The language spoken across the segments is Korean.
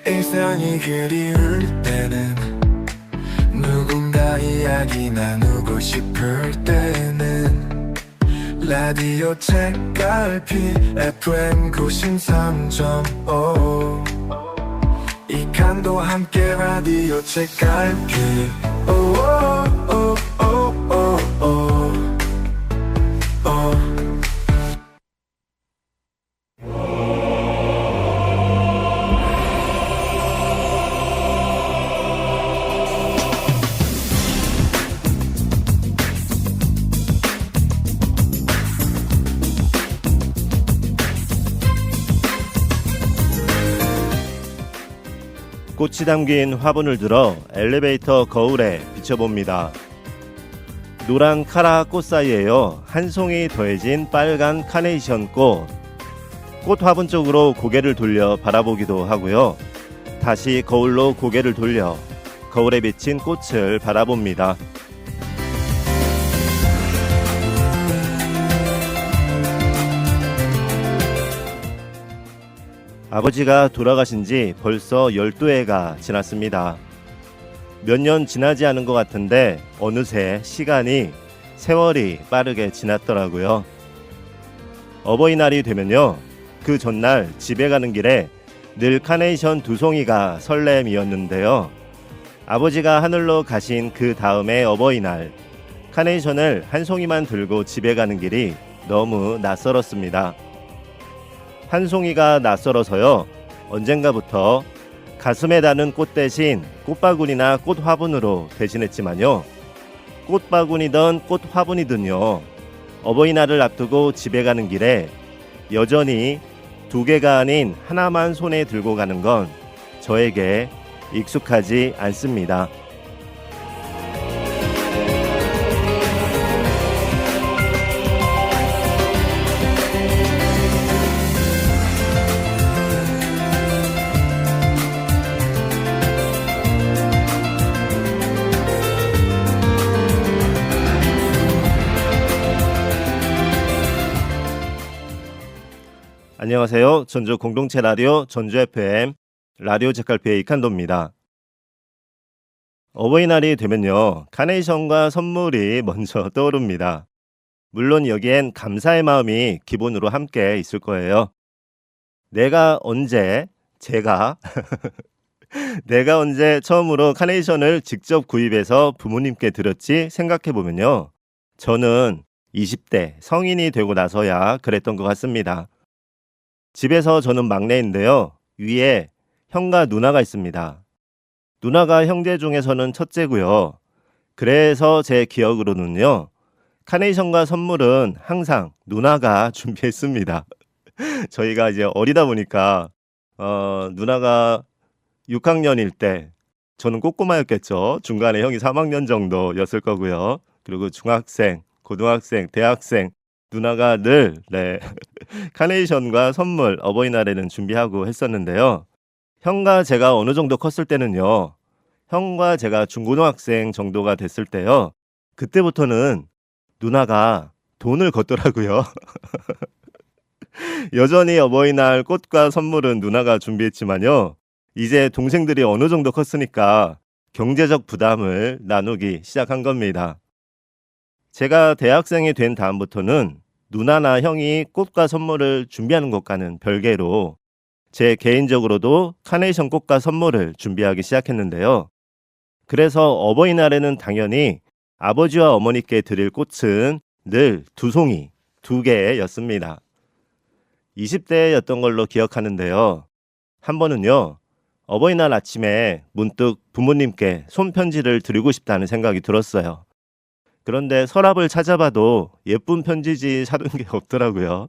일상이 그리울 때는 누군가 이야기 나누고 싶을 때는 라디오 책갈피 FM 93.5 이칸도 함께 라디오 책갈피 꽃이 담긴 화분을 들어 엘리베이터 거울에 비춰봅니다. 노란 카라 꽃 사이에요. 한 송이 더해진 빨간 카네이션 꽃. 꽃 화분 쪽으로 고개를 돌려 바라보기도 하고요. 다시 거울로 고개를 돌려 거울에 비친 꽃을 바라봅니다. 아버지가 돌아가신 지 벌써 12해가 지났습니다. 몇 년 지나지 않은 것 같은데 어느새 세월이 빠르게 지났더라고요. 어버이날이 되면요, 그 전날 집에 가는 길에 늘 카네이션 2송이가 설렘이었는데요. 아버지가 하늘로 가신 그 다음에 어버이날, 카네이션을 한 송이만 들고 집에 가는 길이 너무 낯설었습니다. 한 송이가 낯설어서요, 언젠가부터 가슴에 다는 꽃 대신 꽃바구니나 꽃화분으로 대신했지만요, 꽃바구니든 꽃화분이든요, 어버이날을 앞두고 집에 가는 길에 여전히 2개가 아닌 하나만 손에 들고 가는 건 저에게 익숙하지 않습니다. 안녕하세요. 전주 공동체 라디오 전주 FM 라디오 책갈피의 이칸도입니다. 어버이날이 되면요, 카네이션과 선물이 먼저 떠오릅니다. 물론 여기엔 감사의 마음이 기본으로 함께 있을 거예요. 내가 언제 처음으로 카네이션을 직접 구입해서 부모님께 드렸지 생각해보면요, 저는 20대 성인이 되고 나서야 그랬던 것 같습니다. 집에서 저는 막내인데요, 위에 형과 누나가 있습니다. 누나가 형제 중에서는 첫째고요. 그래서 제 기억으로는요, 카네이션과 선물은 항상 누나가 준비했습니다. 저희가 이제 어리다 보니까 누나가 6학년일 때 저는 꼬꼬마였겠죠. 중간에 형이 3학년 정도였을 거고요. 그리고 중학생, 고등학생, 대학생, 누나가 늘 카네이션과 선물 어버이날에는 준비하고 했었는데요. 형과 제가 어느 정도 컸을 때는요, 형과 제가 중고등학생 정도가 됐을 때요, 그때부터는 누나가 돈을 걷더라고요. 여전히 어버이날 꽃과 선물은 누나가 준비했지만요, 이제 동생들이 어느 정도 컸으니까 경제적 부담을 나누기 시작한 겁니다. 제가 대학생이 된 다음부터는 누나나 형이 꽃과 선물을 준비하는 것과는 별개로 제 개인적으로도 카네이션 꽃과 선물을 준비하기 시작했는데요. 그래서 어버이날에는 당연히 아버지와 어머니께 드릴 꽃은 늘 2송이, 2개였습니다. 20대였던 걸로 기억하는데요. 한 번은요, 어버이날 아침에 문득 부모님께 손편지를 드리고 싶다는 생각이 들었어요. 그런데 서랍을 찾아봐도 예쁜 편지지 사둔 게 없더라고요.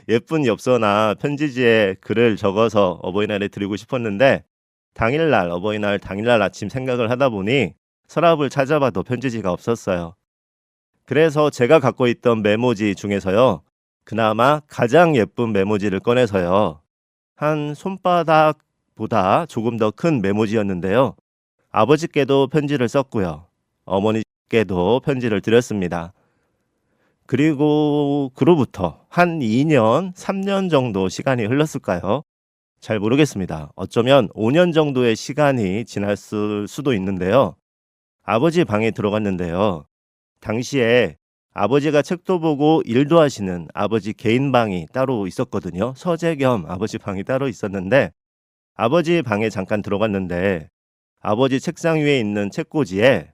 예쁜 엽서나 편지지에 글을 적어서 어버이날에 드리고 싶었는데, 어버이날 당일날 아침 생각을 하다 보니 서랍을 찾아봐도 편지지가 없었어요. 그래서 제가 갖고 있던 메모지 중에서요, 그나마 가장 예쁜 메모지를 꺼내서요, 한 손바닥보다 조금 더 큰 메모지였는데요, 아버지께도 편지를 썼고요, 어머니께도 편지를 드렸습니다. 그리고 그로부터 한 2년, 3년 정도 시간이 흘렀을까요? 잘 모르겠습니다. 어쩌면 5년 정도의 시간이 지났을 수도 있는데요. 아버지 방에 들어갔는데요. 당시에 아버지가 책도 보고 일도 하시는 아버지 개인 방이 따로 있었거든요. 서재 겸 아버지 방이 따로 있었는데 아버지 방에 잠깐 들어갔는데 아버지 책상 위에 있는 책꽂이에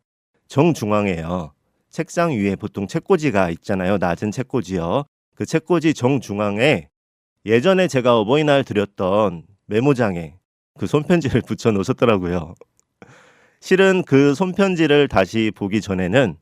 정중앙에요. 책상 위에 보통 책꽂이가 있잖아요. 낮은 책꽂이요. 그 책꽂이 정중앙에 예전에 제가 어버이날 드렸던 메모장에 그 손편지를 붙여 놓으셨더라고요. 실은 그 손편지를 다시 보기 전에는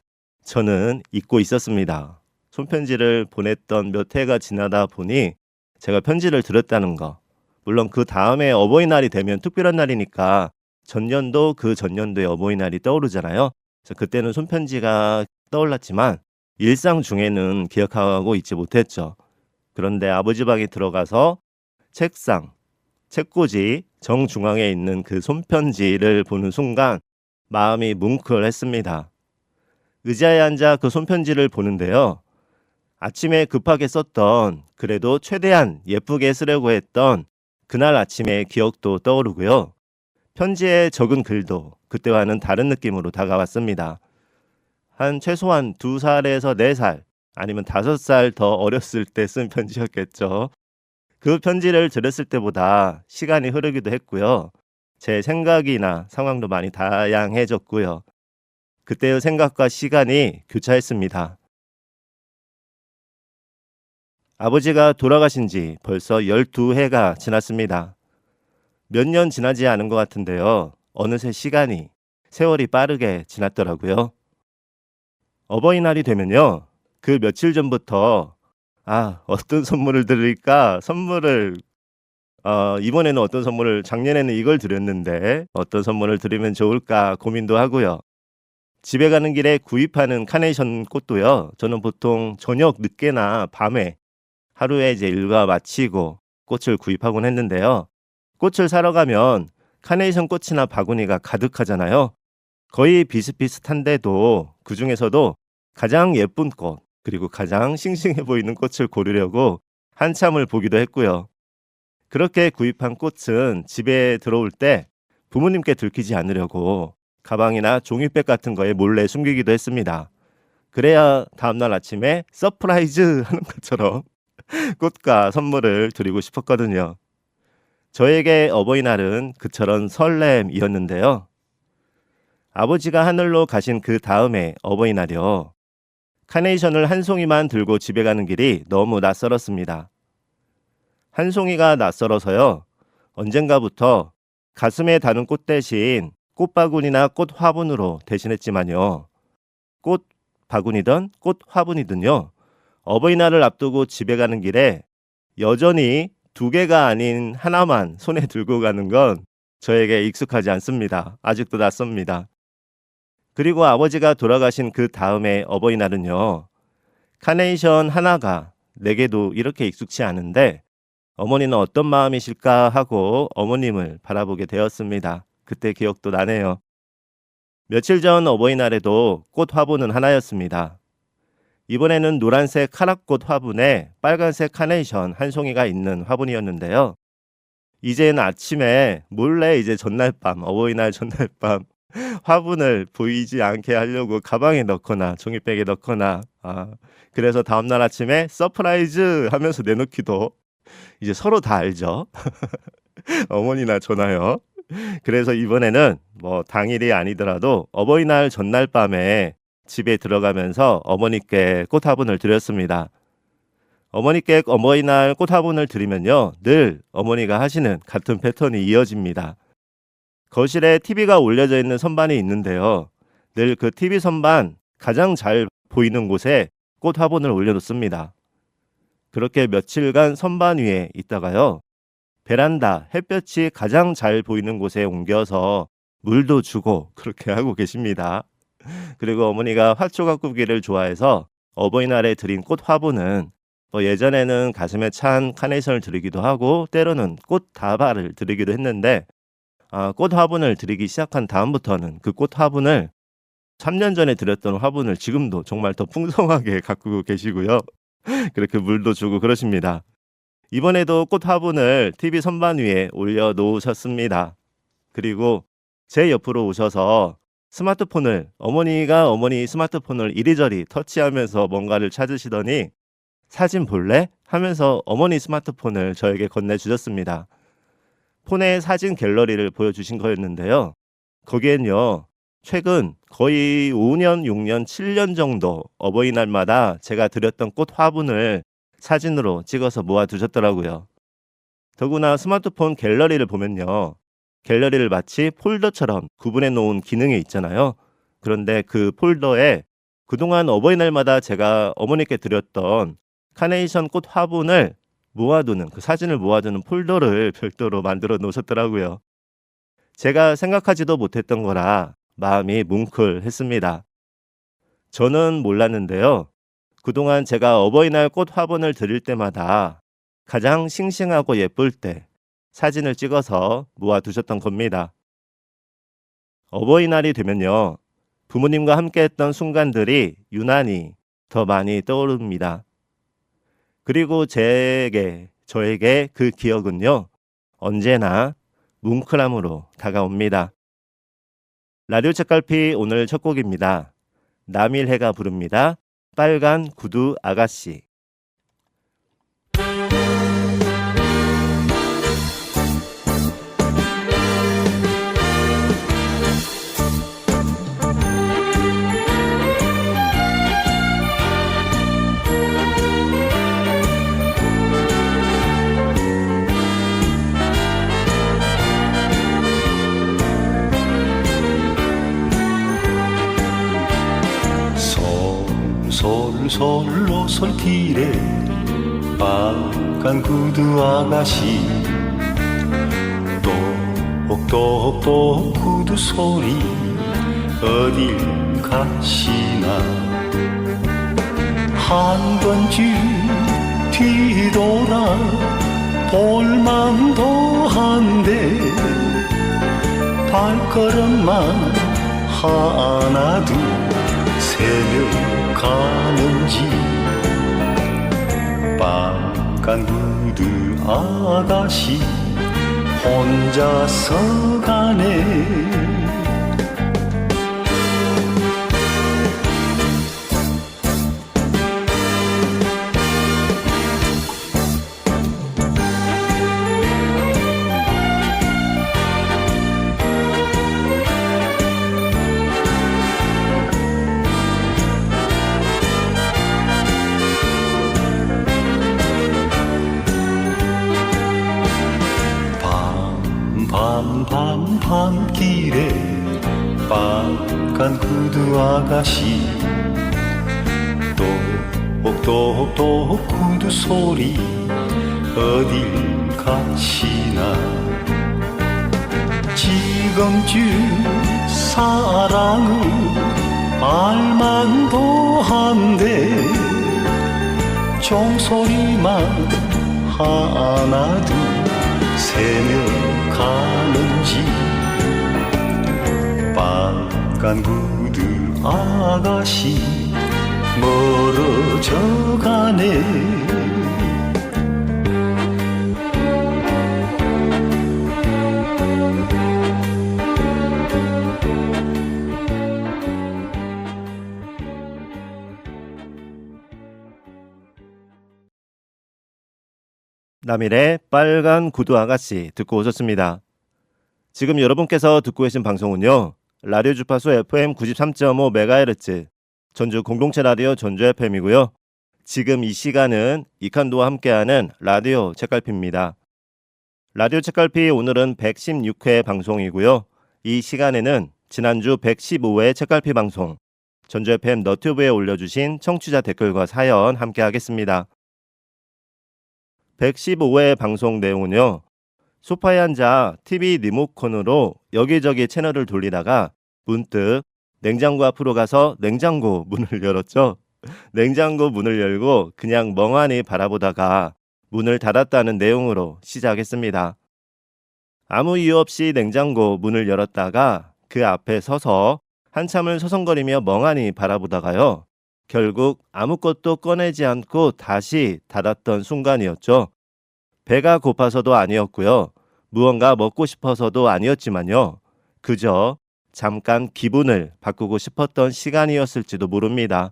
저는 잊고 있었습니다. 손편지를 보냈던 몇 해가 지나다 보니 제가 편지를 드렸다는 거. 물론 그 다음에 어버이날이 되면 특별한 날이니까 전년도 그 전년도의 어버이날이 떠오르잖아요. 그래서 그때는 손편지가 떠올랐지만 일상 중에는 기억하고 있지 못했죠. 그런데 아버지 방에 들어가서 책상, 책꽂이 정중앙에 있는 그 손편지를 보는 순간 마음이 뭉클했습니다. 의자에 앉아 그 손편지를 보는데요. 아침에 급하게 썼던 그래도 최대한 예쁘게 쓰려고 했던 그날 아침의 기억도 떠오르고요. 편지에 적은 글도 그때와는 다른 느낌으로 다가왔습니다. 한 최소한 2살에서 4살 아니면 5살 더 어렸을 때 쓴 편지였겠죠. 그 편지를 들었을 때보다 시간이 흐르기도 했고요. 제 생각이나 상황도 많이 다양해졌고요. 그때의 생각과 시간이 교차했습니다. 아버지가 돌아가신 지 벌써 12해가 지났습니다. 몇 년 지나지 않은 것 같은데요. 어느새 세월이 빠르게 지났더라고요. 어버이날이 되면요. 그 며칠 전부터 어떤 선물을 드릴까? 이번에는 어떤 선물을, 작년에는 이걸 드렸는데 어떤 선물을 드리면 좋을까 고민도 하고요. 집에 가는 길에 구입하는 카네이션 꽃도요. 저는 보통 저녁 늦게나 밤에 하루에 이제 일과 마치고 꽃을 구입하곤 했는데요. 꽃을 사러 가면 카네이션 꽃이나 바구니가 가득하잖아요. 거의 비슷비슷한데도 그 중에서도 가장 예쁜 꽃, 그리고 가장 싱싱해 보이는 꽃을 고르려고 한참을 보기도 했고요. 그렇게 구입한 꽃은 집에 들어올 때 부모님께 들키지 않으려고 가방이나 종이백 같은 거에 몰래 숨기기도 했습니다. 그래야 다음날 아침에 서프라이즈 하는 것처럼 꽃과 선물을 드리고 싶었거든요. 저에게 어버이날은 그처럼 설렘이었는데요. 아버지가 하늘로 가신 그 다음에 어버이날이요. 카네이션을 한 송이만 들고 집에 가는 길이 너무 낯설었습니다. 한 송이가 낯설어서요. 언젠가부터 가슴에 다는 꽃 대신 꽃바구니나 꽃화분으로 대신했지만요. 꽃바구니든 꽃화분이든요. 어버이날을 앞두고 집에 가는 길에 여전히 2개가 아닌 하나만 손에 들고 가는 건 저에게 익숙하지 않습니다. 아직도 낯섭니다. 그리고 아버지가 돌아가신 그 다음에 어버이날은요. 카네이션 하나가 내게도 이렇게 익숙치 않은데 어머니는 어떤 마음이실까 하고 어머님을 바라보게 되었습니다. 그때 기억도 나네요. 며칠 전 어버이날에도 꽃 화분은 하나였습니다. 이번에는 노란색 카락꽃 화분에 빨간색 카네이션 한 송이가 있는 화분이었는데요. 이제는 아침에 몰래 이제 어버이날 전날 밤 화분을 보이지 않게 하려고 가방에 넣거나 종이백에 넣거나 그래서 다음날 아침에 서프라이즈 하면서 내놓기도 이제 서로 다 알죠. 어머니나 저나요. 그래서 이번에는 당일이 아니더라도 어버이날 전날 밤에 집에 들어가면서 어머니께 꽃화분을 드렸습니다. 어머니께 어버이날 꽃화분을 드리면요. 늘 어머니가 하시는 같은 패턴이 이어집니다. 거실에 TV가 올려져 있는 선반이 있는데요. 늘 그 TV 선반 가장 잘 보이는 곳에 꽃화분을 올려놓습니다. 그렇게 며칠간 선반 위에 있다가요. 베란다 햇볕이 가장 잘 보이는 곳에 옮겨서 물도 주고 그렇게 하고 계십니다. 그리고 어머니가 화초 가꾸기를 좋아해서 어버이날에 드린 꽃 화분은 예전에는 가슴에 찬 카네이션을 드리기도 하고 때로는 꽃 다발을 드리기도 했는데 꽃 화분을 드리기 시작한 다음부터는 그 꽃 화분을 3년 전에 드렸던 화분을 지금도 정말 더 풍성하게 가꾸고 계시고요. 그렇게 물도 주고 그러십니다. 이번에도 꽃 화분을 TV 선반 위에 올려 놓으셨습니다. 그리고 제 옆으로 오셔서 스마트폰을, 어머니가 어머니 스마트폰을 이리저리 터치하면서 뭔가를 찾으시더니 사진 볼래? 하면서 어머니 스마트폰을 저에게 건네주셨습니다. 폰에 사진 갤러리를 보여주신 거였는데요. 거기엔요, 최근 거의 5년, 6년, 7년 정도 어버이날마다 제가 드렸던 꽃 화분을 사진으로 찍어서 모아두셨더라고요. 더구나 스마트폰 갤러리를 보면요, 갤러리를 마치 폴더처럼 구분해 놓은 기능이 있잖아요. 그런데 그 폴더에 그동안 어버이날마다 제가 어머니께 드렸던 카네이션 꽃 화분을 모아두는, 그 사진을 모아두는 폴더를 별도로 만들어 놓으셨더라고요. 제가 생각하지도 못했던 거라 마음이 뭉클했습니다. 저는 몰랐는데요. 그동안 제가 어버이날 꽃 화분을 드릴 때마다 가장 싱싱하고 예쁠 때 사진을 찍어서 모아두셨던 겁니다. 어버이날이 되면요, 부모님과 함께 했던 순간들이 유난히 더 많이 떠오릅니다. 그리고 저에게 그 기억은요, 언제나 뭉클함으로 다가옵니다. 라디오 책갈피 오늘 첫 곡입니다. 남일해가 부릅니다. 빨간 구두 아가씨. 솔솔 오솔길에 빨간 구두 아가씨 똑똑똑 구두 소리 어딜 가시나 한 번쯤 뒤돌아 볼만도 한데 발걸음만 하나 둘 새벽가는지 빨간 구두 아가씨 혼자서 가네. 밤길에 빨간 구두 아가씨 똑똑똑 구두 소리 어딜 가시나 지금쯤 사랑을 알만도 한데 종소리만 하나 둘 새며 가는지 빨간 구두 아가씨 멀어져 가네. 남일의 빨간 구두 아가씨 듣고 오셨습니다. 지금 여러분께서 듣고 계신 방송은요, 라디오 주파수 FM 93.5MHz 전주 공동체 라디오 전주 FM이고요. 지금 이 시간은 이칸도와 함께하는 라디오 책갈피입니다. 라디오 책갈피 오늘은 116회 방송이고요. 이 시간에는 지난주 115회 책갈피 방송 전주 FM 너튜브에 올려주신 청취자 댓글과 사연 함께하겠습니다. 115회 방송 내용은요, 소파에 앉아 TV 리모컨으로 여기저기 채널을 돌리다가 문득 냉장고 앞으로 가서 냉장고 문을 열었죠. 냉장고 문을 열고 그냥 멍하니 바라보다가 문을 닫았다는 내용으로 시작했습니다. 아무 이유 없이 냉장고 문을 열었다가 그 앞에 서서 한참을 서성거리며 멍하니 바라보다가요. 결국 아무것도 꺼내지 않고 다시 닫았던 순간이었죠. 배가 고파서도 아니었고요. 무언가 먹고 싶어서도 아니었지만요. 그저 잠깐 기분을 바꾸고 싶었던 시간이었을지도 모릅니다.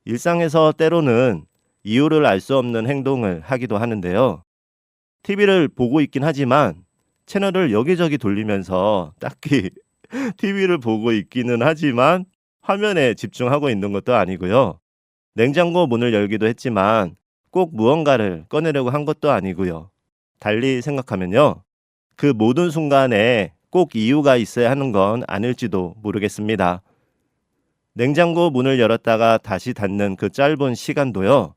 일상에서 때로는 이유를 알 수 없는 행동을 하기도 하는데요. TV를 보고 있긴 하지만 채널을 여기저기 돌리면서 딱히 TV를 보고 있기는 하지만 화면에 집중하고 있는 것도 아니고요. 냉장고 문을 열기도 했지만 꼭 무언가를 꺼내려고 한 것도 아니고요. 달리 생각하면요. 그 모든 순간에 꼭 이유가 있어야 하는 건 아닐지도 모르겠습니다. 냉장고 문을 열었다가 다시 닫는 그 짧은 시간도요.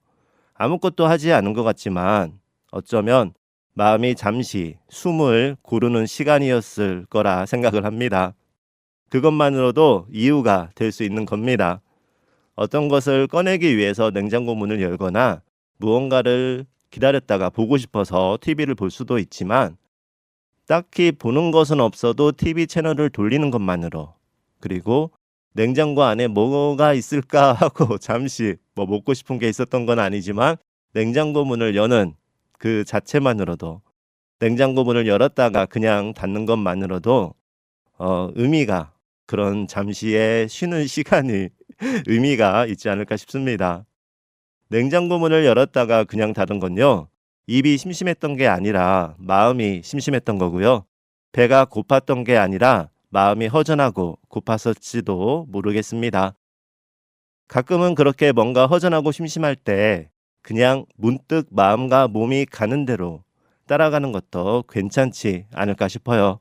아무것도 하지 않은 것 같지만 어쩌면 마음이 잠시 숨을 고르는 시간이었을 거라 생각을 합니다. 그것만으로도 이유가 될 수 있는 겁니다. 어떤 것을 꺼내기 위해서 냉장고 문을 열거나 무언가를 기다렸다가 보고 싶어서 TV를 볼 수도 있지만 딱히 보는 것은 없어도 TV 채널을 돌리는 것만으로 그리고 냉장고 안에 뭐가 있을까 하고 잠시 뭐 먹고 싶은 게 있었던 건 아니지만 냉장고 문을 여는 그 자체만으로도 냉장고 문을 열었다가 그냥 닫는 것만으로도 의미가 그런 잠시의 쉬는 시간이 의미가 있지 않을까 싶습니다. 냉장고 문을 열었다가 그냥 닫은 건요. 입이 심심했던 게 아니라 마음이 심심했던 거고요. 배가 고팠던 게 아니라 마음이 허전하고 고팠을지도 모르겠습니다. 가끔은 그렇게 뭔가 허전하고 심심할 때 그냥 문득 마음과 몸이 가는 대로 따라가는 것도 괜찮지 않을까 싶어요.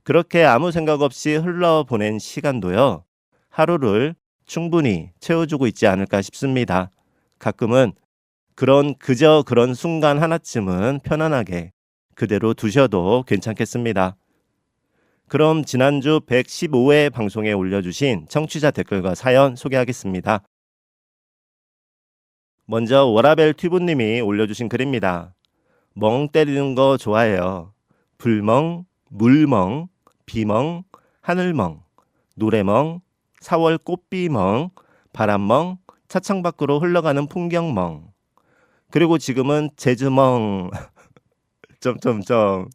그렇게 아무 생각 없이 흘러보낸 시간도요. 하루를 충분히 채워주고 있지 않을까 싶습니다. 가끔은 그저 그런 순간 하나쯤은 편안하게 그대로 두셔도 괜찮겠습니다. 그럼 지난주 115회 방송에 올려주신 청취자 댓글과 사연 소개하겠습니다. 먼저 워라벨 튜브님이 올려주신 글입니다. 멍 때리는 거 좋아해요. 불멍, 물멍, 비멍, 하늘멍, 노래멍, 4월 꽃비멍, 바람멍, 차창 밖으로 흘러가는 풍경멍, 그리고 지금은 재즈멍 점점점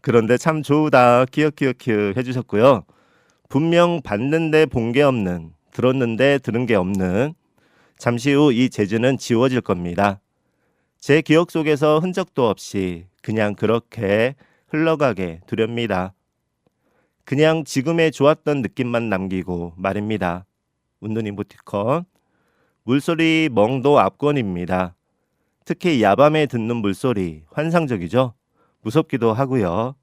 그런데 참 좋다 키읔키읔키읔 해주셨고요. 분명 봤는데 본 게 없는, 들었는데 들은 게 없는, 잠시 후 이 재즈는 지워질 겁니다. 제 기억 속에서 흔적도 없이 그냥 그렇게 흘러가게 두렵니다. 그냥 지금의 좋았던 느낌만 남기고 말입니다. 웃는 이모티콘. 물소리 멍도 압권입니다. 특히 야밤에 듣는 물소리 환상적이죠. 무섭기도 하고요.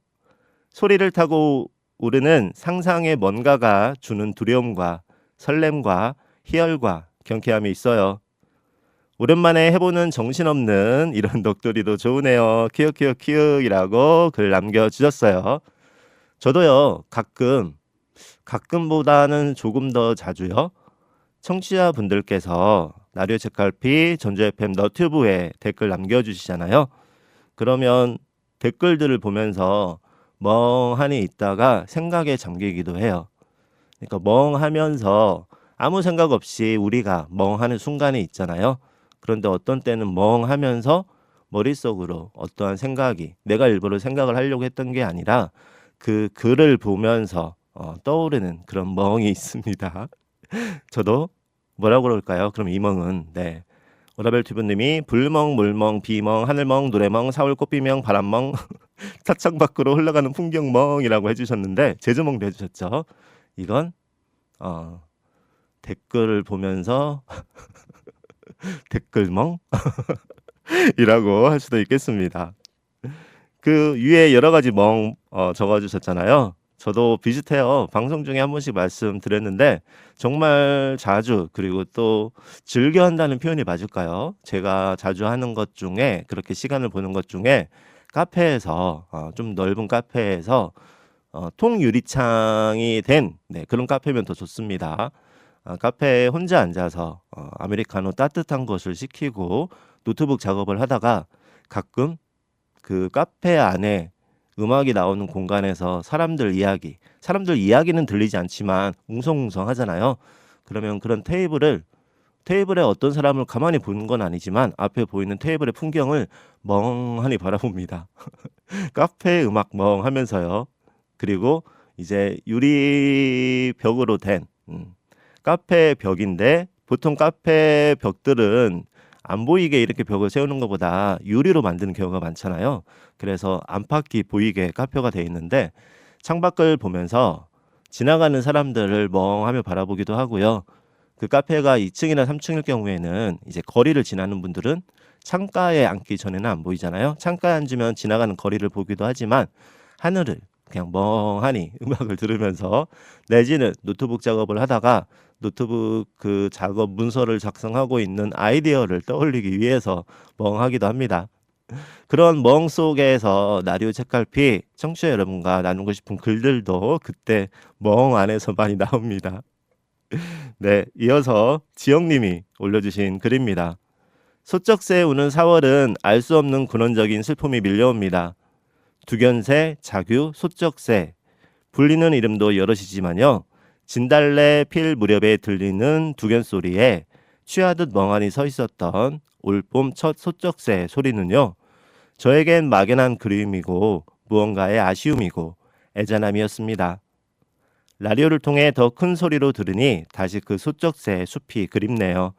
소리를 타고 오르는 상상의 뭔가가 주는 두려움과 설렘과 희열과 경쾌함이 있어요. 오랜만에 해보는 정신없는 이런 넋두리도 좋으네요. 키읔키읔키읔이라고 글 남겨주셨어요. 저도요 가끔보다는 조금 더 자주요. 청취자분들께서 라디오 책갈피 전주 FM 너튜브에 댓글 남겨주시잖아요. 그러면 댓글들을 보면서 멍하니 있다가 생각에 잠기기도 해요. 그러니까 멍하면서 아무 생각 없이 우리가 멍하는 순간이 있잖아요. 그런데 어떤 때는 멍하면서 머릿속으로 어떠한 생각이 내가 일부러 생각을 하려고 했던 게 아니라 그 글을 보면서 떠오르는 그런 멍이 있습니다. 저도 뭐라고 그럴까요? 그럼 이 멍은 워라벨 튜브님이 불멍, 물멍, 비멍, 하늘멍, 노래멍, 4월 꽃비멍, 바람멍, 차창 밖으로 흘러가는 풍경멍이라고 해주셨는데 제주멍도 해주셨죠. 이건 댓글을 보면서 댓글멍 이라고 할 수도 있겠습니다. 그 위에 여러 가지 멍 적어주셨잖아요. 저도 비슷해요. 방송 중에 한 번씩 말씀드렸는데 정말 자주 그리고 또 즐겨 한다는 표현이 맞을까요? 제가 자주 하는 것 중에 그렇게 시간을 보는 것 중에 카페에서 좀 넓은 카페에서 통유리창이 된 그런 카페면 더 좋습니다. 카페에 혼자 앉아서 아메리카노 따뜻한 것을 시키고 노트북 작업을 하다가 가끔 그 카페 안에 음악이 나오는 공간에서 사람들 이야기는 들리지 않지만 웅성웅성 하잖아요. 그러면 그런 테이블에 어떤 사람을 가만히 보는 건 아니지만 앞에 보이는 테이블의 풍경을 멍하니 바라봅니다. 카페 음악 멍하면서요. 그리고 이제 유리 벽으로 된 카페 벽인데 보통 카페 벽들은 안 보이게 이렇게 벽을 세우는 것보다 유리로 만드는 경우가 많잖아요. 그래서 안팎이 보이게 카페가 돼 있는데 창밖을 보면서 지나가는 사람들을 멍하며 바라보기도 하고요. 그 카페가 2층이나 3층일 경우에는 이제 거리를 지나는 분들은 창가에 앉기 전에는 안 보이잖아요. 창가에 앉으면 지나가는 거리를 보기도 하지만 하늘을 그냥 멍하니 음악을 들으면서 내지는 노트북 작업을 하다가 노트북 그 작업 문서를 작성하고 있는 아이디어를 떠올리기 위해서 멍하기도 합니다. 그런 멍 속에서 라디오 책갈피 청취자 여러분과 나누고 싶은 글들도 그때 멍 안에서 많이 나옵니다. 네, 이어서 지영님이 올려주신 글입니다. 소쩍새 우는 4월은 알 수 없는 근원적인 슬픔이 밀려옵니다. 두견새, 자규, 소쩍새 불리는 이름도 여럿이지만요. 진달래 필 무렵에 들리는 두견 소리에 취하듯 멍하니 서 있었던 올봄 첫 소쩍새 소리는요. 저에겐 막연한 그리움이고 무언가의 아쉬움이고 애잔함이었습니다. 라디오를 통해 더 큰 소리로 들으니 다시 그 소쩍새 숲이 그립네요.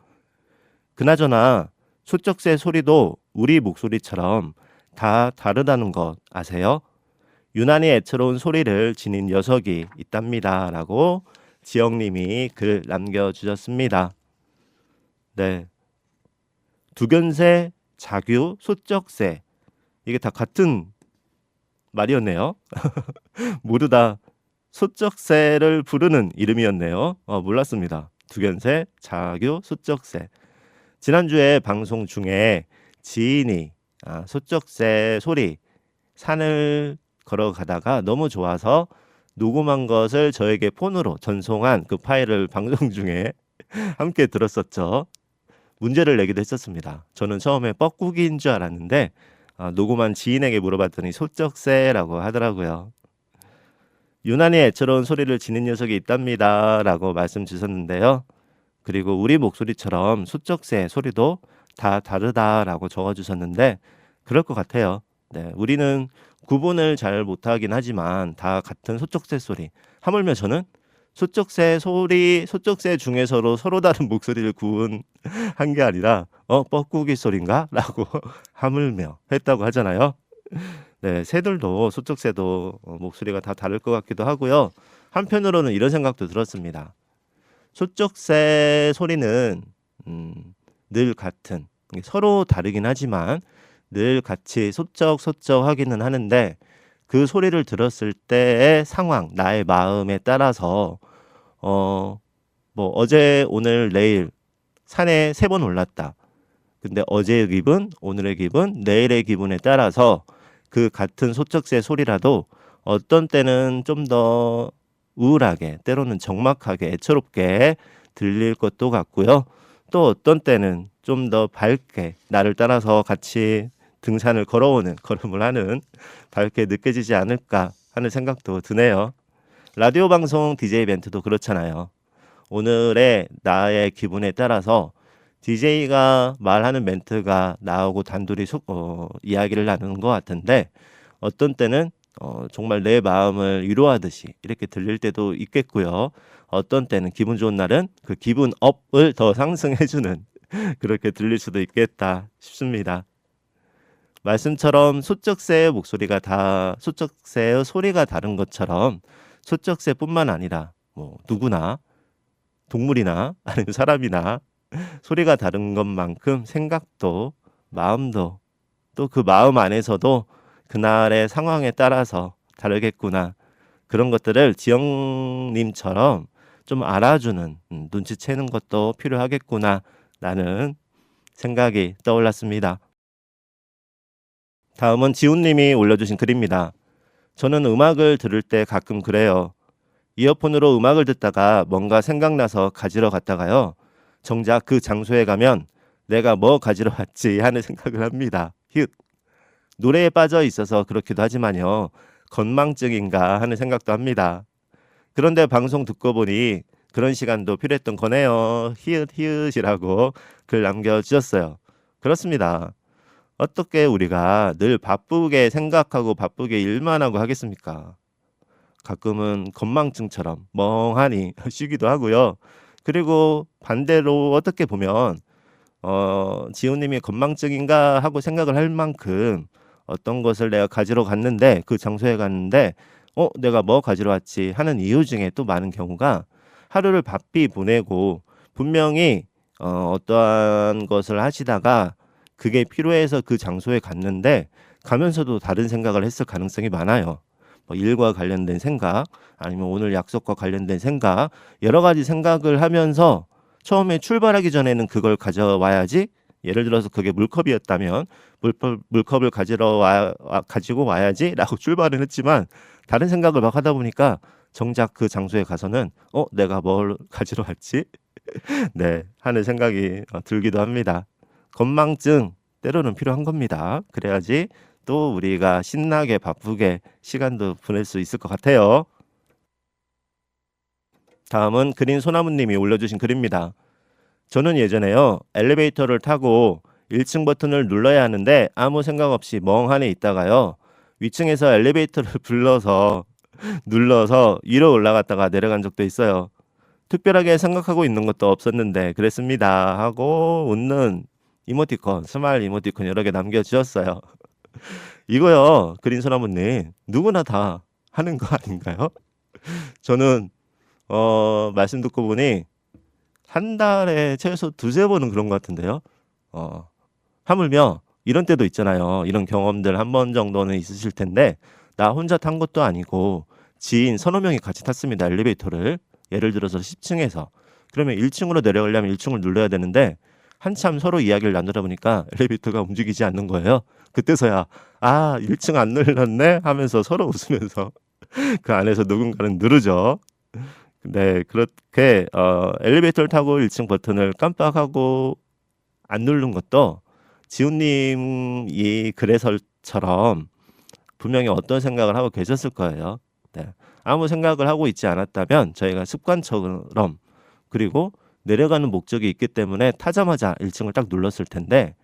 그나저나 소쩍새 소리도 우리 목소리처럼 다 다르다는 것 아세요? 유난히 애처로운 소리를 지닌 녀석이 있답니다. 라고 지영님이 글 남겨주셨습니다. 네, 두견새, 자규, 소쩍새 이게 다 같은 말이었네요. 모두 다 소쩍새를 부르는 이름이었네요. 몰랐습니다. 두견새, 자규, 소쩍새. 지난주에 방송 중에 지인이 소쩍새 소리 산을 걸어가다가 너무 좋아서 녹음한 것을 저에게 폰으로 전송한 그 파일을 방송 중에 함께 들었었죠. 문제를 내기도 했었습니다. 저는 처음에 뻐꾸기인 줄 알았는데 녹음한 지인에게 물어봤더니 소쩍새라고 하더라고요. 유난히 애처로운 소리를 지닌 녀석이 있답니다. 라고 말씀 주셨는데요. 그리고 우리 목소리처럼 소쩍새 소리도 다 다르다라고 적어주셨는데 그럴 것 같아요. 네, 우리는 구분을 잘 못하긴 하지만 다 같은 소쩍새 소리. 하물며 저는 소쩍새 중에서도 서로 다른 목소리를 구분한 게 아니라 뻐꾸기 소린가? 라고 하물며 했다고 하잖아요. 네, 새들도 소쩍새도 목소리가 다 다를 것 같기도 하고요. 한편으로는 이런 생각도 들었습니다. 소쩍새 소리는 늘 같은 서로 다르긴 하지만 늘 같이 소쩍소쩍 하기는 하는데 그 소리를 들었을 때의 상황, 나의 마음에 따라서 뭐 어제, 오늘, 내일 산에 3번 올랐다. 근데 어제의 기분, 오늘의 기분, 내일의 기분에 따라서 그 같은 소쩍새 소리라도 어떤 때는 좀 더 우울하게, 때로는 적막하게, 애처롭게 들릴 것도 같고요. 또 어떤 때는 좀 더 밝게 나를 따라서 같이 등산을 걸음을 하는 밝게 느껴지지 않을까 하는 생각도 드네요. 라디오 방송 DJ 멘트도 그렇잖아요. 오늘의 나의 기분에 따라서 DJ가 말하는 멘트가 나오고 단둘이 이야기를 나누는 것 같은데 어떤 때는 정말 내 마음을 위로하듯이 이렇게 들릴 때도 있겠고요. 어떤 때는 기분 좋은 날은 그 기분 업을 더 상승해주는 그렇게 들릴 수도 있겠다 싶습니다. 말씀처럼 소쩍새의 소쩍새의 소리가 다른 것처럼 소쩍새뿐만 아니라 뭐 누구나 동물이나 아니면 사람이나 소리가 다른 것만큼 생각도 마음도 또 그 마음 안에서도 그날의 상황에 따라서 다르겠구나. 그런 것들을 지영님처럼 좀 알아주는 눈치채는 것도 필요하겠구나 라는 생각이 떠올랐습니다. 다음은 지훈님이 올려주신 글입니다. 저는 음악을 들을 때 가끔 그래요. 이어폰으로 음악을 듣다가 뭔가 생각나서 가지러 갔다가요. 정작 그 장소에 가면 내가 뭐 가지러 왔지 하는 생각을 합니다. 노래에 빠져 있어서 그렇기도 하지만요. 건망증인가 하는 생각도 합니다. 그런데 방송 듣고 보니 그런 시간도 필요했던 거네요. 히읗이라고 글 남겨주셨어요. 그렇습니다. 어떻게 우리가 늘 바쁘게 생각하고 바쁘게 일만 하고 하겠습니까? 가끔은 건망증처럼 멍하니 쉬기도 하고요. 그리고 반대로 어떻게 보면 지호님이 건망증인가 하고 생각을 할 만큼 어떤 것을 내가 가지러 갔는데 그 장소에 갔는데 내가 뭐 가지러 왔지 하는 이유 중에 또 많은 경우가 하루를 바삐 보내고 분명히 어떠한 것을 하시다가 그게 필요해서 그 장소에 갔는데 가면서도 다른 생각을 했을 가능성이 많아요. 뭐 일과 관련된 생각 아니면 오늘 약속과 관련된 생각 여러 가지 생각을 하면서 처음에 출발하기 전에는 그걸 가져와야지 예를 들어서 그게 물컵이었다면 물컵을 가지고 와야지 라고 출발은 했지만 다른 생각을 막 하다 보니까 정작 그 장소에 가서는 내가 뭘 가지러 왔지? 네 하는 생각이 들기도 합니다. 건망증 때로는 필요한 겁니다. 그래야지 또 우리가 신나게 바쁘게 시간도 보낼 수 있을 것 같아요. 다음은 그린 소나무님이 올려주신 글입니다. 저는 예전에요 엘리베이터를 타고 1층 버튼을 눌러야 하는데 아무 생각 없이 멍하니 있다가요 위층에서 엘리베이터를 눌러서 위로 올라갔다가 내려간 적도 있어요. 특별하게 생각하고 있는 것도 없었는데 그랬습니다 하고 웃는 이모티콘 스마일 이모티콘 여러 개 남겨주셨어요. 이거요 그린 소나무님 누구나 다 하는 거 아닌가요? 저는 말씀 듣고 보니 한 달에 최소 두세 번은 그런 것 같은데요. 하물며 이런 때도 있잖아요. 이런 경험들 한 번 정도는 있으실 텐데 나 혼자 탄 것도 아니고 지인 서너 명이 같이 탔습니다. 엘리베이터를. 예를 들어서 10층에서 그러면 1층으로 내려가려면 1층을 눌러야 되는데 한참 서로 이야기를 나누다 보니까 엘리베이터가 움직이지 않는 거예요. 그때서야 1층 안 눌렀네 하면서 서로 웃으면서 그 안에서 누군가는 누르죠. 네, 그렇게 엘리베이터를 타고 1층 버튼을 깜빡하고 안 누른 것도 지훈님이 그래서처럼 분명히 어떤 생각을 하고 계셨을 거예요. 네, 아무 생각을 하고 있지 않았다면 저희가 습관처럼 그리고 내려가는 목적이 있기 때문에 타자마자 1층을 딱 눌렀을 텐데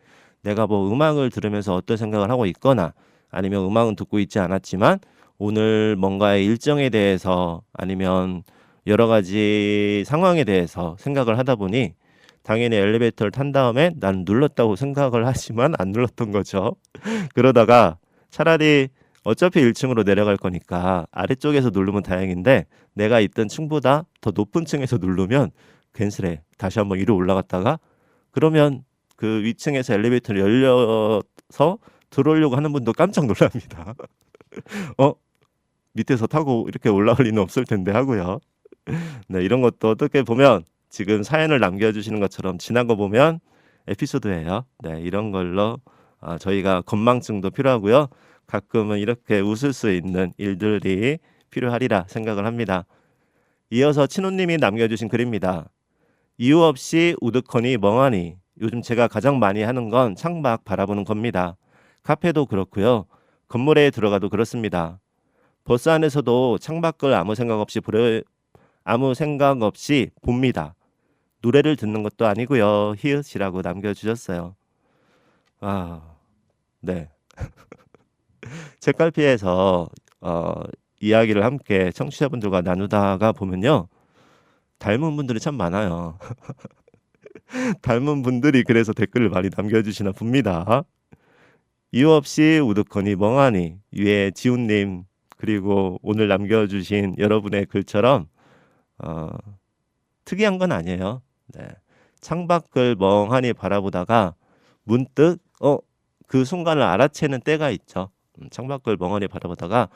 내가 뭐 음악을 들으면서 어떤 생각을 하고 있거나 아니면 음악은 듣고 있지 않았지만 오늘 뭔가의 일정에 대해서 아니면 여러 가지 상황에 대해서 생각을 하다 보니 당연히 엘리베이터를 탄 다음에 난 눌렀다고 생각을 하지만 안 눌렀던 거죠. 그러다가 차라리 어차피 1층으로 내려갈 거니까 아래쪽에서 누르면 다행인데 내가 있던 층보다 더 높은 층에서 누르면 괜스레 다시 한번 위로 올라갔다가 그러면 그 위층에서 엘리베이터를 열려서 들어오려고 하는 분도 깜짝 놀랍니다. 밑에서 타고 이렇게 올라올 리는 없을 텐데 하고요. 네, 이런 것도 어떻게 보면 지금 사연을 남겨주시는 것처럼 지난 거 보면 에피소드예요. 네, 이런 걸로 저희가 건망증도 필요하고요. 가끔은 이렇게 웃을 수 있는 일들이 필요하리라 생각을 합니다. 이어서 친호님이 남겨주신 글입니다. 이유 없이 우두커니 멍하니 요즘 제가 가장 많이 하는 건 창밖 바라보는 겁니다. 카페도 그렇고요. 건물에 들어가도 그렇습니다. 버스 안에서도 창밖을 아무 생각 없이 봅니다. 노래를 듣는 것도 아니고요. 히읗이라고 남겨주셨어요. 네. 책갈피에서 이야기를 함께 청취자분들과 나누다가 보면요. 닮은 분들이 참 많아요. 닮은 분들이 그래서 댓글을 많이 남겨주시나 봅니다. 이유 없이 우두커니 멍하니 위에 지훈님 그리고 오늘 남겨주신 여러분의 글처럼 특이한 건 아니에요. 네. 창밖을 멍하니 바라보다가 문득 그 순간을 알아채는 때가 있죠. 창밖을 멍하니 바라보다가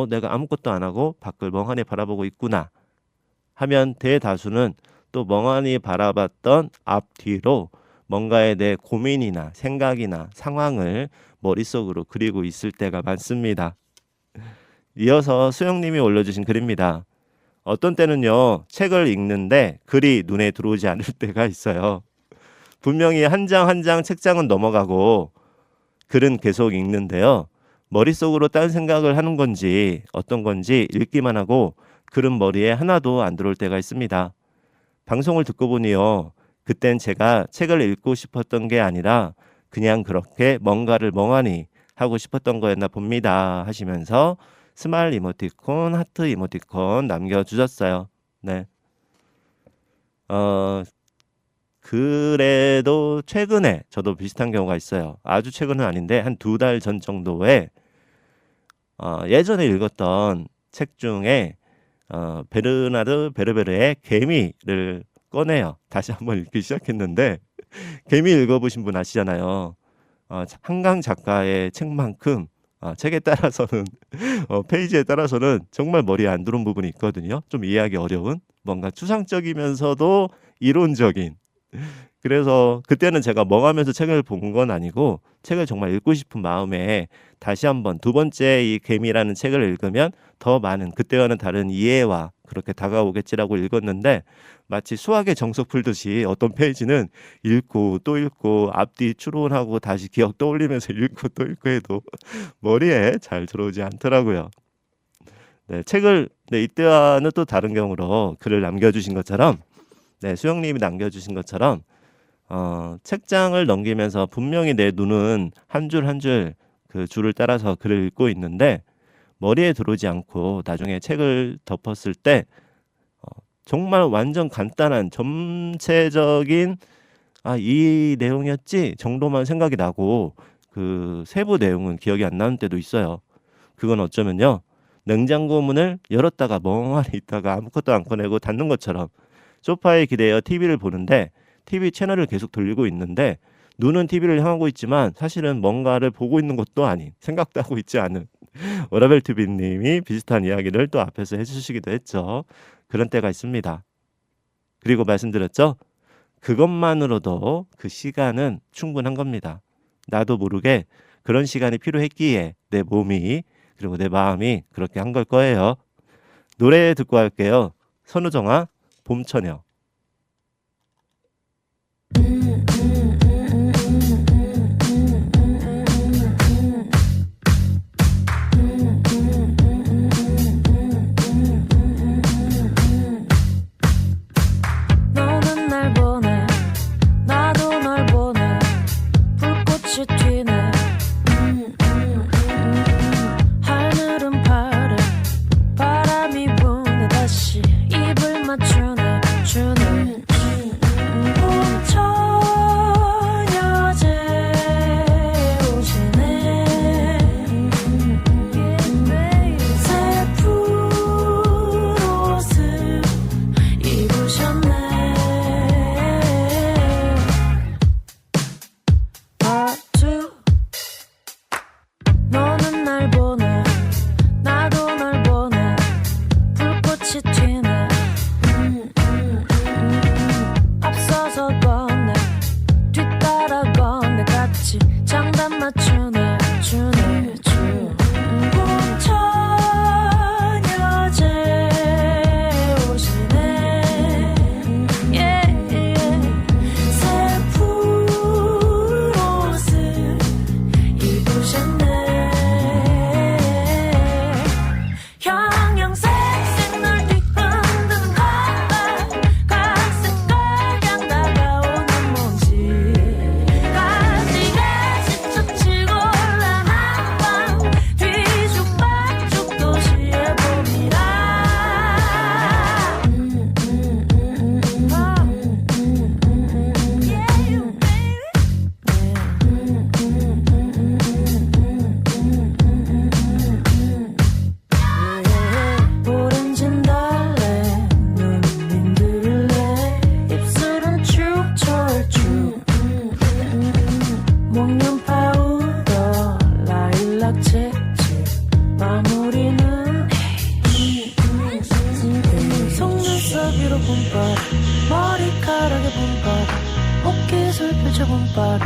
내가 아무것도 안 하고 밖을 멍하니 바라보고 있구나 하면 대다수는 또 멍하니 바라봤던 앞뒤로 뭔가에 대해 고민이나 생각이나 상황을 머릿속으로 그리고 있을 때가 많습니다. 이어서 수영님이 올려주신 글입니다. 어떤 때는요 책을 읽는데 글이 눈에 들어오지 않을 때가 있어요. 분명히 한 장 한 장 책장은 넘어가고 글은 계속 읽는데요. 머릿속으로 딴 생각을 하는 건지 어떤 건지 읽기만 하고 글은 머리에 하나도 안 들어올 때가 있습니다. 방송을 듣고 보니요. 그땐 제가 책을 읽고 싶었던 게 아니라 그냥 그렇게 뭔가를 멍하니 하고 싶었던 거였나 봅니다 하시면서 스마일 이모티콘, 하트 이모티콘 남겨주셨어요. 네. 그래도 최근에 저도 비슷한 경우가 있어요. 아주 최근은 아닌데 한 2달 전 정도에 예전에 읽었던 책 중에 베르나르 베르베르의 개미를 꺼내요. 다시 한번 읽기 시작했는데 개미 읽어보신 분 아시잖아요. 한강 작가의 책만큼 책에 따라서는 페이지에 따라서는 정말 머리에 안 들어온 부분이 있거든요. 좀 이해하기 어려운 뭔가 추상적이면서도 이론적인. 그래서 그때는 제가 멍하면서 책을 본 건 아니고 책을 정말 읽고 싶은 마음에 다시 한번 두 번째 이 개미라는 책을 읽으면 더 많은 그때와는 다른 이해와 그렇게 다가오겠지라고 읽었는데 마치 수학의 정석 풀듯이 어떤 페이지는 읽고 또 읽고 앞뒤 추론하고 다시 기억 떠올리면서 읽고 또 읽고 해도 머리에 잘 들어오지 않더라고요. 네, 책을 이때와는 또 다른 경우로 글을 남겨주신 것처럼 수영님이 남겨주신 것처럼 책장을 넘기면서 분명히 내 눈은 한 줄 한 줄 그 줄을 따라서 글을 읽고 있는데 머리에 들어오지 않고 나중에 책을 덮었을 때 정말 완전 간단한 전체적인 이 내용이었지 정도만 생각이 나고 그 세부 내용은 기억이 안 나는 때도 있어요. 그건 어쩌면요. 냉장고 문을 열었다가 멍하니 있다가 아무것도 안 꺼내고 닫는 것처럼 소파에 기대어 TV를 보는데 TV 채널을 계속 돌리고 있는데 눈은 TV를 향하고 있지만 사실은 뭔가를 보고 있는 것도 아닌 생각도 하고 있지 않은 워라벨TV님이 비슷한 이야기를 또 앞에서 해주시기도 했죠. 그런 때가 있습니다. 그리고 말씀드렸죠. 그것만으로도 그 시간은 충분한 겁니다. 나도 모르게 그런 시간이 필요했기에 내 몸이 그리고 내 마음이 그렇게 한 걸 거예요. 노래 듣고 할게요. 선우정아 봄처녀. 너는 날 보내 나도 널 보내 불꽃이 튀네 하늘은 파래 바람이 부네 다시 입을 맞추네 주네 봄처녀제 오시네 새 푸른옷을 입으셨네 너는 날 보내 나도 널 보내 불꽃이 튀네 앞서서 건네 뒤따라 건네 같이 장단 맞추네 주네 주 봄처녀제 오시네 새 푸른옷을 입으셨네 형형색색 널 뒤흔드는 가발 각색깔 향 다가오는 먼지 가지가 지쳐치고 올라난 밤 뒤죽박죽 도시의 봄이라 오렌진 달래 눈은 민들레 입술은 축철쭉 목련 파우더 라일락 채찍 마무리는 속눈썹 위로 봄바람 머리카락에 봄바람 어깨에서 펼쳐 봄바람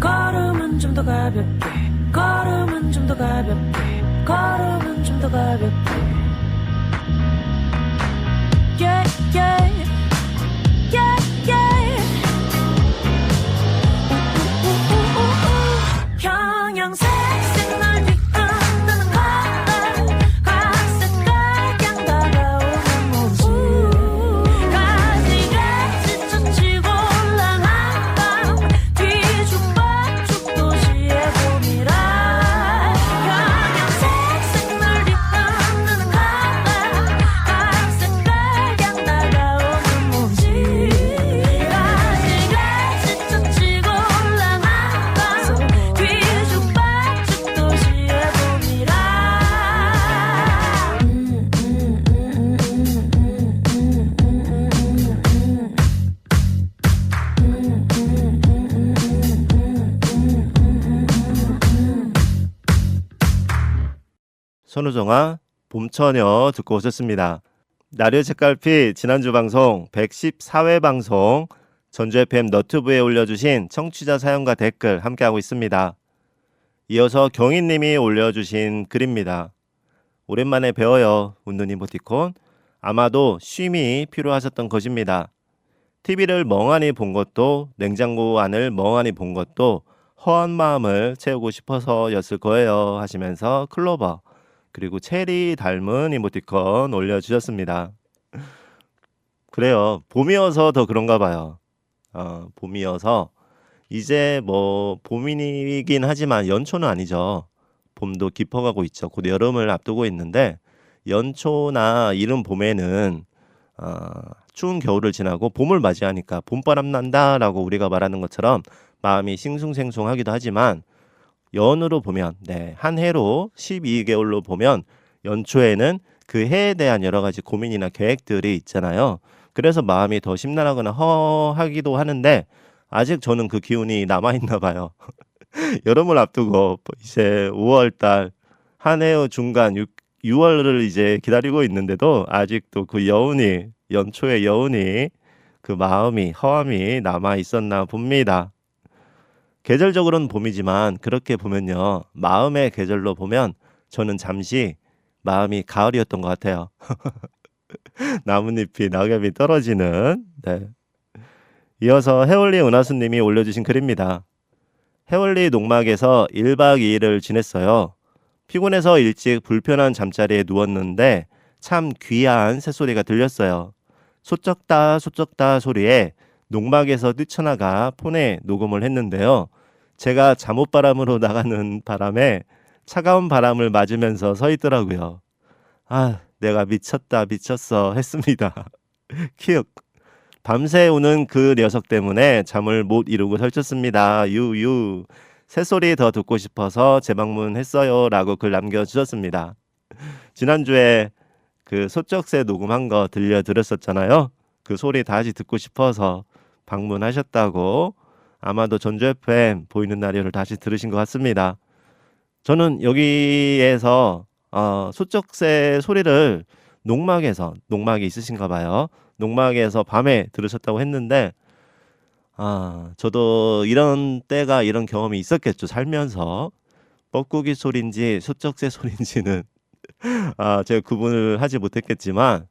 걸음은 좀 더 가볍게 걸음은 좀 더 가볍게 걸음은 좀 더 가볍게 우우우우우우 선우정아 봄처녀 듣고 오셨습니다. 라디오 책갈피 지난주 방송 114회 방송 전주 FM 너튜브에 올려주신 청취자 사연과 댓글 함께하고 있습니다. 이어서 경희님이 올려주신 글입니다. 오랜만에 배워요. 웃는 이모티콘. 아마도 쉼이 필요하셨던 것입니다. TV를 멍하니 본 것도 냉장고 안을 멍하니 본 것도 허한 마음을 채우고 싶어서였을 거예요 하시면서 클로버 그리고 체리 닮은 이모티콘 올려주셨습니다. 그래요. 봄이어서 더 그런가 봐요. 봄이어서 이제 뭐 봄이긴 하지만 연초는 아니죠. 봄도 깊어가고 있죠. 곧 여름을 앞두고 있는데 연초나 이른 봄에는 추운 겨울을 지나고 봄을 맞이하니까 봄바람 난다라고 우리가 말하는 것처럼 마음이 싱숭생숭하기도 하지만 연으로 보면 한 해로 12개월로 보면 연초에는 그 해에 대한 여러 가지 고민이나 계획들이 있잖아요. 그래서 마음이 더 심란하거나 허하기도 하는데 아직 저는 그 기운이 남아있나 봐요. 여름을 앞두고 이제 5월달 한 해의 중간 6월을 이제 기다리고 있는데도 아직도 그 여운이 연초의 여운이 그 마음이 허함이 남아 있었나 봅니다. 계절적으로는 봄이지만 그렇게 보면요. 마음의 계절로 보면 저는 잠시 마음이 가을이었던 것 같아요. 나뭇잎이 낙엽이 떨어지는 이어서 해월리 은하수님이 올려주신 글입니다. 해월리 농막에서 1박 2일을 지냈어요. 피곤해서 일찍 불편한 잠자리에 누웠는데 참 귀한 새소리가 들렸어요. 소쩍다 소쩍다 소리에 농막에서 뛰쳐나가 폰에 녹음을 했는데요. 제가 잠옷바람으로 나가는 바람에 차가운 바람을 맞으면서 서 있더라고요. 내가 미쳤다 미쳤어 했습니다. 키읔. 밤새 우는 그 녀석 때문에 잠을 못 이루고 설쳤습니다. 유유. 새소리 더 듣고 싶어서 재방문했어요 라고 글 남겨주셨습니다. 지난주에 그 소쩍새 녹음한 거 들려드렸었잖아요. 그 소리 다시 듣고 싶어서 방문하셨다고 아마도 전주 FM 보이는 라디오를 다시 들으신 것 같습니다. 저는 여기에서 소쩍새 소리를 농막이 있으신가 봐요. 농막에서 밤에 들으셨다고 했는데 저도 이런 때가 이런 경험이 있었겠죠. 살면서 뻐꾸기 소리인지 소쩍새 소리인지는 제가 구분을 하지 못했겠지만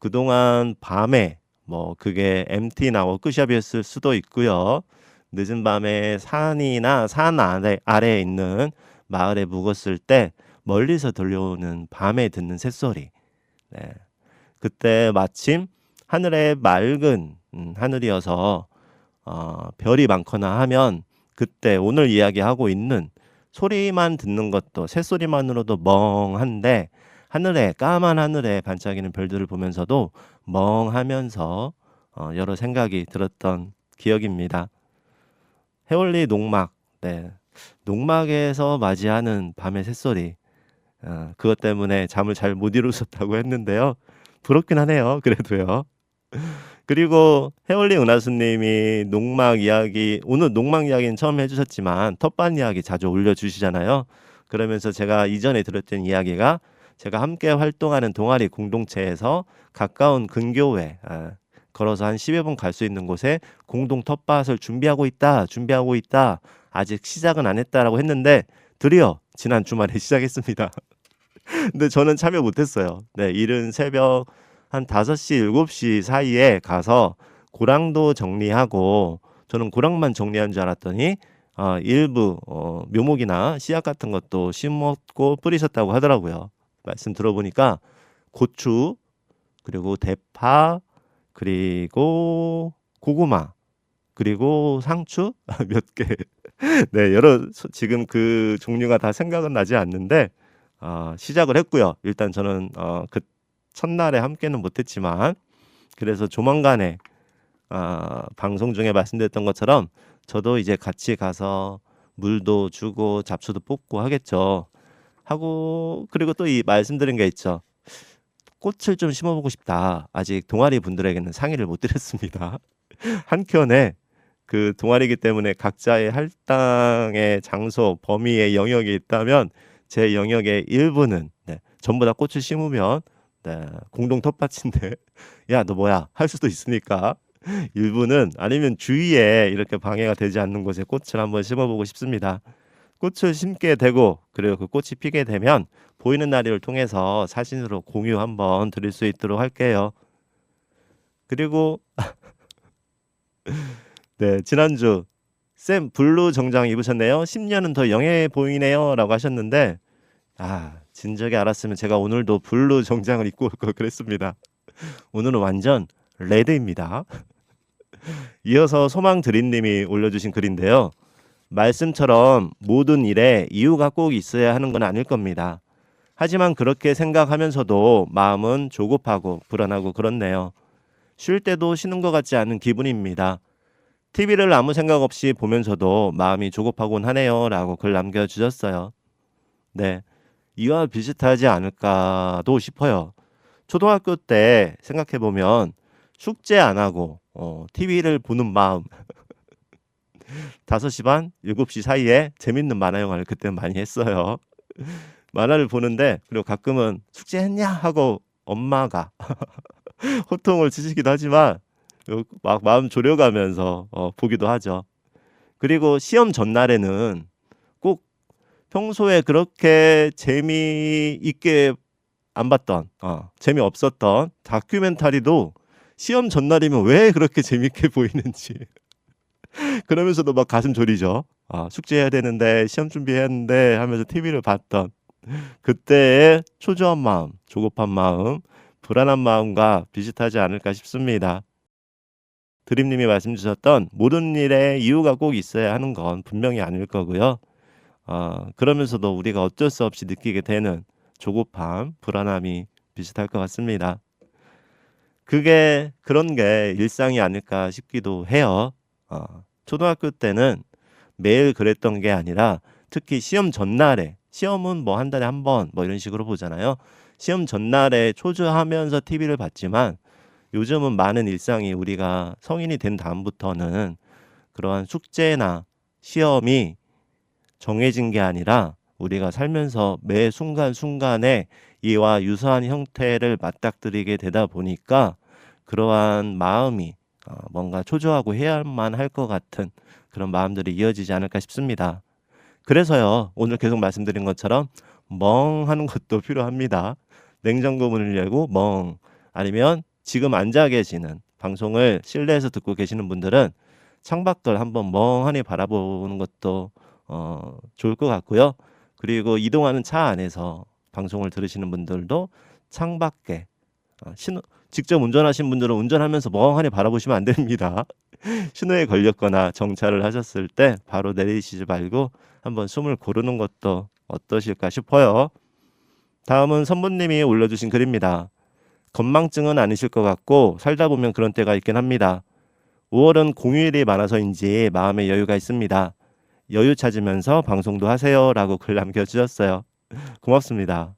그동안 밤에 뭐 그게 MT나 워크숍이었을 수도 있고요. 늦은 밤에 산이나 산 아래에 있는 마을에 묵었을 때 멀리서 들려오는 밤에 듣는 새소리. 그때 마침 하늘에 맑은 하늘이어서 별이 많거나 하면 그때 오늘 이야기하고 있는 소리만 듣는 것도 새소리만으로도 멍한데 까만 하늘에 반짝이는 별들을 보면서도 멍하면서 여러 생각이 들었던 기억입니다. 해월리 농막, 농막에서 맞이하는 밤의 새소리, 그것 때문에 잠을 잘 못 이루셨다고 했는데요. 부럽긴 하네요. 그래도요. 그리고 해월리 은하수님이 농막 이야기, 오늘 농막 이야기는 처음 해주셨지만 텃밭 이야기 자주 올려주시잖아요. 그러면서 제가 이전에 들었던 이야기가 제가 함께 활동하는 동아리 공동체에서 가까운 근교에 걸어서 한 10여 분 갈 수 있는 곳에 공동 텃밭을 준비하고 있다. 아직 시작은 안 했다라고 했는데 드디어 지난 주말에 시작했습니다. 근데 저는 참여 못했어요. 이른 새벽 한 5시, 7시 사이에 가서 고랑도 정리하고 저는 고랑만 정리한 줄 알았더니 일부 묘목이나 씨앗 같은 것도 심었고 뿌리셨다고 하더라고요. 말씀 들어보니까 고추, 그리고 대파, 그리고 고구마, 그리고 상추 몇 개. 지금 그 종류가 다 생각은 나지 않는데 시작을 했고요. 일단 저는 그 첫날에 함께는 못했지만 그래서 조만간에 방송 중에 말씀드렸던 것처럼 저도 이제 같이 가서 물도 주고 잡초도 뽑고 하겠죠. 그리고 또 이 말씀드린 게 있죠. 꽃을 좀 심어보고 싶다. 아직 동아리 분들에게는 상의를 못 드렸습니다. 한켠에 그 동아리이기 때문에 각자의 할당의 장소, 범위의 영역이 있다면 제 영역의 일부는 전부 다 꽃을 심으면 네, 공동 텃밭인데 야, 너 뭐야? 할 수도 있으니까 일부는 아니면 주위에 이렇게 방해가 되지 않는 곳에 꽃을 한번 심어보고 싶습니다. 꽃을 심게 되고 그리고 그 꽃이 피게 되면 보이는 라디오를 통해서 사진으로 공유 한번 드릴 수 있도록 할게요. 그리고 네, 지난주 쌤 블루 정장 입으셨네요. 10년은 더 영해 보이네요 라고 하셨는데 진작에 알았으면 제가 오늘도 블루 정장을 입고 올 걸 그랬습니다. 오늘은 완전 레드입니다. 이어서 소망드림님이 올려주신 글인데요. 말씀처럼 모든 일에 이유가 꼭 있어야 하는 건 아닐 겁니다. 하지만 그렇게 생각하면서도 마음은 조급하고 불안하고 그렇네요. 쉴 때도 쉬는 것 같지 않은 기분입니다. TV를 아무 생각 없이 보면서도 마음이 조급하곤 하네요 라고 글 남겨주셨어요. 네, 이와 비슷하지 않을까도 싶어요. 초등학교 때 생각해보면 숙제 안 하고 TV를 보는 마음 5시 반, 7시 사이에 재밌는 만화 영화를 그때 많이 했어요. 만화를 보는데 그리고 가끔은 숙제했냐 하고 엄마가 호통을 치시기도 하지만 막 마음 졸여가면서 보기도 하죠. 그리고 시험 전날에는 꼭 평소에 그렇게 재미있게 안 봤던 재미없었던 다큐멘터리도 시험 전날이면 왜 그렇게 재밌게 보이는지 그러면서도 막 가슴 졸이죠. 숙제해야 되는데 시험 준비해야 하는데 하면서 TV를 봤던 그때의 초조한 마음, 조급한 마음, 불안한 마음과 비슷하지 않을까 싶습니다. 드림님이 말씀 주셨던 모든 일에 이유가 꼭 있어야 하는 건 분명히 아닐 거고요. 그러면서도 우리가 어쩔 수 없이 느끼게 되는 조급함, 불안함이 비슷할 것 같습니다. 그런 게 일상이 아닐까 싶기도 해요. 초등학교 때는 매일 그랬던 게 아니라 특히 시험 전날에 시험은 뭐 한 달에 한 번 뭐 이런 식으로 보잖아요. 시험 전날에 초조하면서 TV를 봤지만 요즘은 많은 일상이 우리가 성인이 된 다음부터는 그러한 숙제나 시험이 정해진 게 아니라 우리가 살면서 매 순간순간에 이와 유사한 형태를 맞닥뜨리게 되다 보니까 그러한 마음이 뭔가 초조하고 해야만 할 것 같은 그런 마음들이 이어지지 않을까 싶습니다. 그래서요, 오늘 계속 말씀드린 것처럼 멍하는 것도 필요합니다. 냉장고 문을 열고 멍, 아니면 지금 앉아 계시는 방송을 실내에서 듣고 계시는 분들은 창밖을 한번 멍하니 바라보는 것도 좋을 것 같고요. 그리고 이동하는 차 안에서 방송을 들으시는 분들도 창밖에 직접 운전하신 분들은 운전하면서 멍하니 바라보시면 안 됩니다. 신호에 걸렸거나 정차를 하셨을 때 바로 내리시지 말고 한번 숨을 고르는 것도 어떠실까 싶어요. 다음은 선부님이 올려주신 글입니다. 건망증은 아니실 것 같고 살다 보면 그런 때가 있긴 합니다. 5월은 공휴일이 많아서인지 마음의 여유가 있습니다. 여유 찾으면서 방송도 하세요 라고 글 남겨주셨어요. 고맙습니다.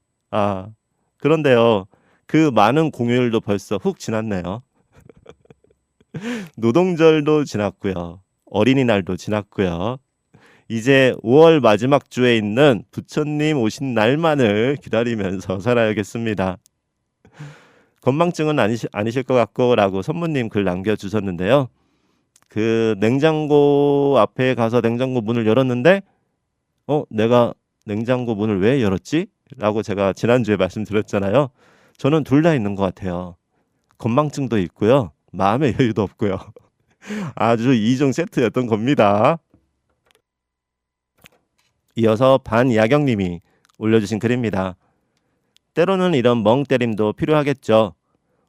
그런데요, 그 많은 공휴일도 벌써 훅 지났네요. 노동절도 지났고요. 어린이날도 지났고요. 이제 5월 마지막 주에 있는 부처님 오신 날만을 기다리면서 살아야겠습니다. 건망증은 아니실 것 같고 라고 선무님 글 남겨주셨는데요. 그 냉장고 앞에 가서 냉장고 문을 열었는데 내가 냉장고 문을 왜 열었지? 라고 제가 지난주에 말씀드렸잖아요. 저는 둘 다 있는 것 같아요. 건망증도 있고요. 마음의 여유도 없고요. 아주 이중 세트였던 겁니다. 이어서 반야경님이 올려주신 글입니다. 때로는 이런 멍 때림도 필요하겠죠.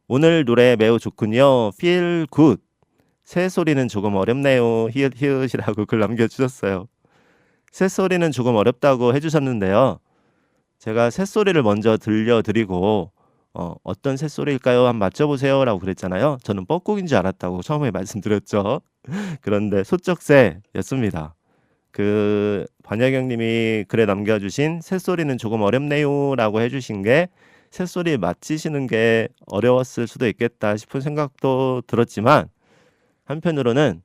오늘 노래 매우 좋군요. Feel good. 새소리는 조금 어렵네요. 히읗히읗이라고 글 남겨주셨어요. 새소리는 조금 어렵다고 해주셨는데요. 제가 새소리를 먼저 들려드리고 어떤 새소리일까요? 한번 맞춰보세요 라고 그랬잖아요. 저는 뻐꾹인 줄 알았다고 처음에 말씀드렸죠. 그런데 소쩍새였습니다. 그 반야경님이 글에 남겨주신 새소리는 조금 어렵네요 라고 해주신 게 새소리 맞히시는 게 어려웠을 수도 있겠다 싶은 생각도 들었지만 한편으로는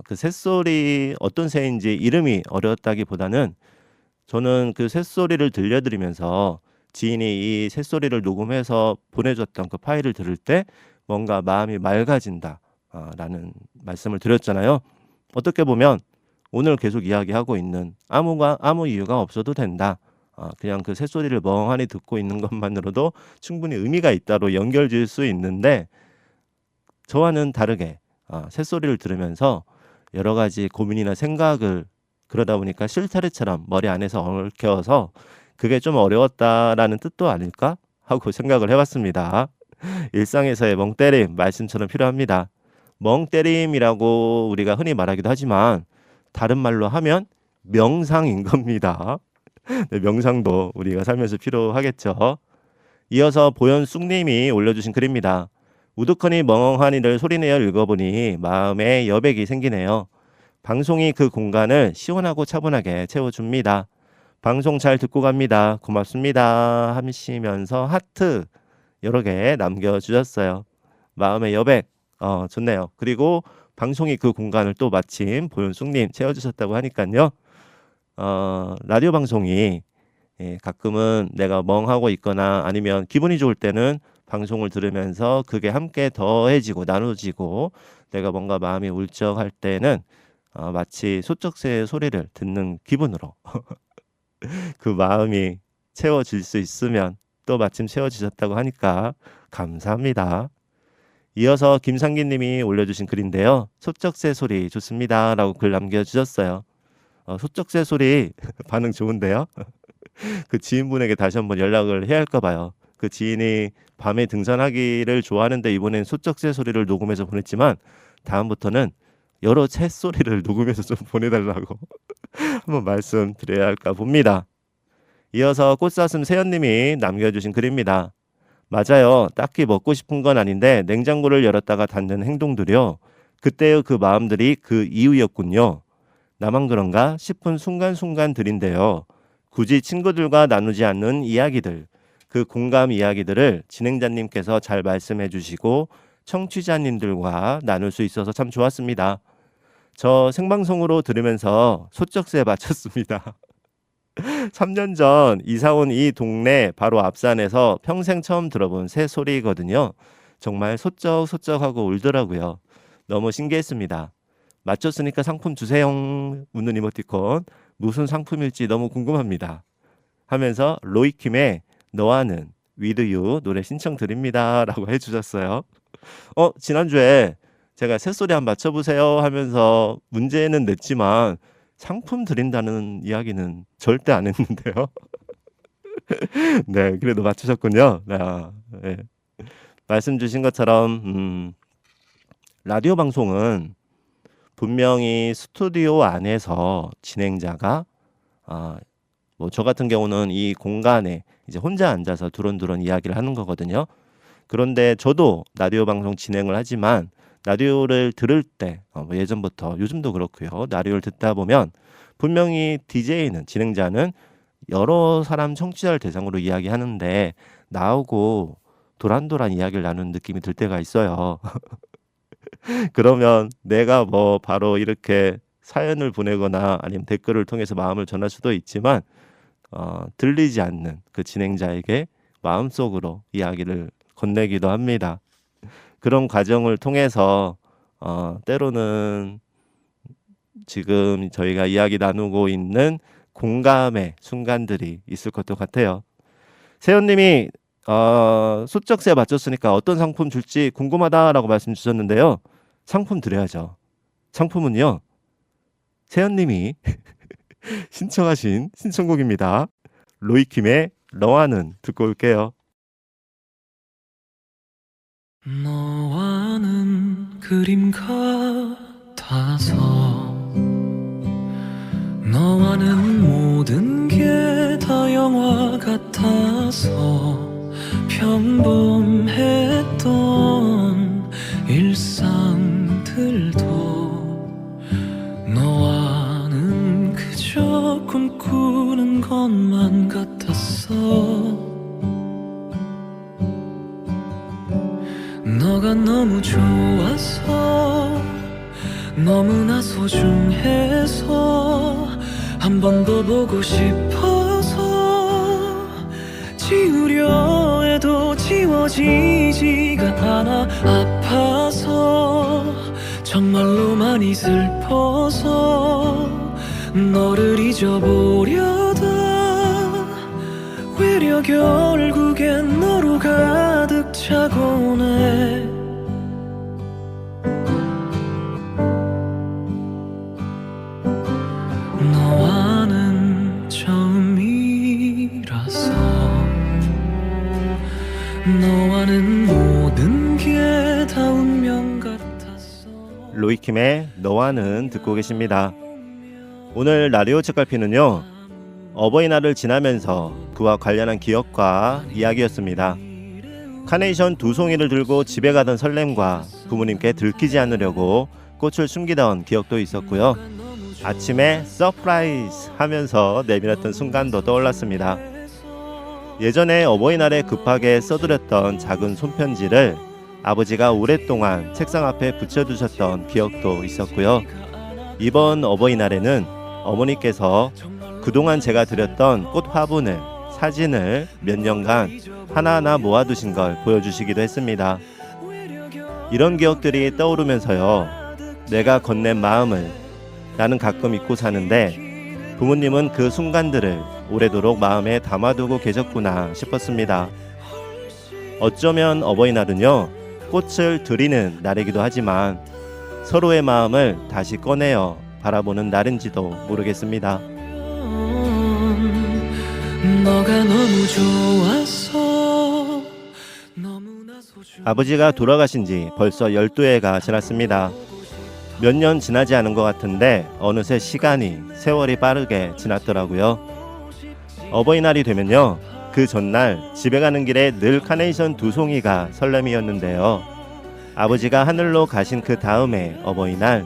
그 새소리 어떤 새인지 이름이 어려웠다기보다는 저는 그 새소리를 들려드리면서 지인이 이 새소리를 녹음해서 보내줬던 그 파일을 들을 때 뭔가 마음이 맑아진다 라는 말씀을 드렸잖아요. 어떻게 보면 오늘 계속 이야기하고 있는 아무 이유가 없어도 된다. 그냥 그 새소리를 멍하니 듣고 있는 것만으로도 충분히 의미가 있다로 연결질 수 있는데, 저와는 다르게 새소리를 들으면서 여러 가지 고민이나 생각을 그러다 보니까 실타래처럼 머리 안에서 얽혀서 그게 좀 어려웠다라는 뜻도 아닐까 하고 생각을 해봤습니다. 일상에서의 멍때림 말씀처럼 필요합니다. 멍때림이라고 우리가 흔히 말하기도 하지만 다른 말로 하면 명상인 겁니다. 네, 명상도 우리가 살면서 필요하겠죠. 이어서 보현숙님이 올려주신 글입니다. 우두커니 멍하니를 소리내어 읽어보니 마음에 여백이 생기네요. 방송이 그 공간을 시원하고 차분하게 채워줍니다. 방송 잘 듣고 갑니다. 고맙습니다 하시면서 하트 여러 개 남겨주셨어요. 마음의 여백 좋네요. 그리고 방송이 그 공간을 또 마침 보현숙님 채워주셨다고 하니까요. 라디오 방송이 가끔은 내가 멍하고 있거나 아니면 기분이 좋을 때는 방송을 들으면서 그게 함께 더해지고 나눠지고, 내가 뭔가 마음이 울적할 때는 마치 소쩍새의 소리를 듣는 기분으로 그 마음이 채워질 수 있으면 또 마침 채워지셨다고 하니까 감사합니다. 이어서 김상기 님이 올려주신 글인데요. 소쩍새 소리 좋습니다 라고 글 남겨주셨어요. 소쩍새 소리 반응 좋은데요. 그 지인분에게 다시 한번 연락을 해야 할까 봐요. 그 지인이 밤에 등산하기를 좋아하는데 이번엔 소쩍새 소리를 녹음해서 보냈지만 다음부터는 여러 새소리를 녹음해서 좀 보내달라고 한번 말씀드려야 할까 봅니다. 이어서 꽃사슴 세연님이 남겨주신 글입니다. 맞아요. 딱히 먹고 싶은 건 아닌데 냉장고를 열었다가 닫는 행동들이요. 그때의 그 마음들이 그 이유였군요. 나만 그런가 싶은 순간순간들인데요. 굳이 친구들과 나누지 않는 이야기들, 그 공감 이야기들을 진행자님께서 잘 말씀해 주시고 청취자님들과 나눌 수 있어서 참 좋았습니다. 저 생방송으로 들으면서 소쩍새 맞췄습니다. 3년 전 이사 온 이 동네 바로 앞산에서 평생 처음 들어본 새 소리거든요. 정말 소쩍소쩍하고 울더라고요. 너무 신기했습니다. 맞췄으니까 상품 주세요. 웃는 이모티콘. 무슨 상품일지 너무 궁금합니다. 하면서 로이킴의 너와는 With You 노래 신청드립니다 라고 해주셨어요. 지난주에 제가 새소리 한번 맞춰보세요 하면서 문제는 냈지만 상품 드린다는 이야기는 절대 안 했는데요. 네, 그래도 맞추셨군요. 네. 말씀 주신 것처럼 라디오 방송은 분명히 스튜디오 안에서 진행자가 뭐 저 같은 경우는 이 공간에 이제 혼자 앉아서 두런두런 이야기를 하는 거거든요. 그런데 저도 라디오 방송 진행을 하지만 라디오를 들을 때 뭐 예전부터 요즘도 그렇고요. 라디오를 듣다 보면 분명히 DJ는 진행자는 여러 사람 청취자를 대상으로 이야기하는데 나오고 도란도란 이야기를 나누는 느낌이 들 때가 있어요. 그러면 내가 뭐 바로 이렇게 사연을 보내거나 아니면 댓글을 통해서 마음을 전할 수도 있지만 들리지 않는 그 진행자에게 마음속으로 이야기를 건네기도 합니다. 그런 과정을 통해서 때로는 지금 저희가 이야기 나누고 있는 공감의 순간들이 있을 것도 같아요. 세연님이 소쩍새 맞췄으니까 어떤 상품 줄지 궁금하다라고 말씀 주셨는데요. 상품 드려야죠. 상품은요, 세연님이 신청하신 신청곡입니다. 로이킴의 너와는 듣고 올게요. 너와는 그림 같아서 너와는 모든 게 다 영화 같아서 평범했던 일상들도 너와는 그저 꿈꾸는 것만 같았어. 너가 너무 좋아서 너무나 소중해서 한 번 더 보고 싶어서 지우려 해도 지워지지가 않아. 아파서 정말로 많이 슬퍼서 너를 잊어보려다 외려 결국엔 너로 가득 차곤 해. 너와는 처음이라서 너와는 모든 게 다 운명 같았어. 로이킴의 너와는 듣고 계십니다. 오늘 라디오 책갈피는요, 어버이날을 지나면서 그와 관련한 기억과 이야기였습니다. 카네이션 2송이를 들고 집에 가던 설렘과 부모님께 들키지 않으려고 꽃을 숨기던 기억도 있었고요. 아침에 서프라이즈 하면서 내밀었던 순간도 떠올랐습니다. 예전에 어버이날에 급하게 써드렸던 작은 손편지를 아버지가 오랫동안 책상 앞에 붙여두셨던 기억도 있었고요. 이번 어버이날에는 어머니께서 그동안 제가 드렸던 꽃 화분을, 사진을 몇 년간 하나하나 모아두신 걸 보여주시기도 했습니다. 이런 기억들이 떠오르면서요, 내가 건넨 마음을 나는 가끔 잊고 사는데 부모님은 그 순간들을 오래도록 마음에 담아두고 계셨구나 싶었습니다. 어쩌면 어버이날은요, 꽃을 드리는 날이기도 하지만 서로의 마음을 다시 꺼내어 바라보는 날인지도 모르겠습니다. 너가 너무 좋아서 너무나 소중해. 아버지가 돌아가신 지 벌써 12해가 지났습니다. 몇 년 지나지 않은 것 같은데 어느새 시간이, 세월이 빠르게 지났더라고요. 어버이날이 되면요, 그 전날 집에 가는 길에 늘 카네이션 2송이가 설렘이었는데요. 아버지가 하늘로 가신 그 다음에 어버이날,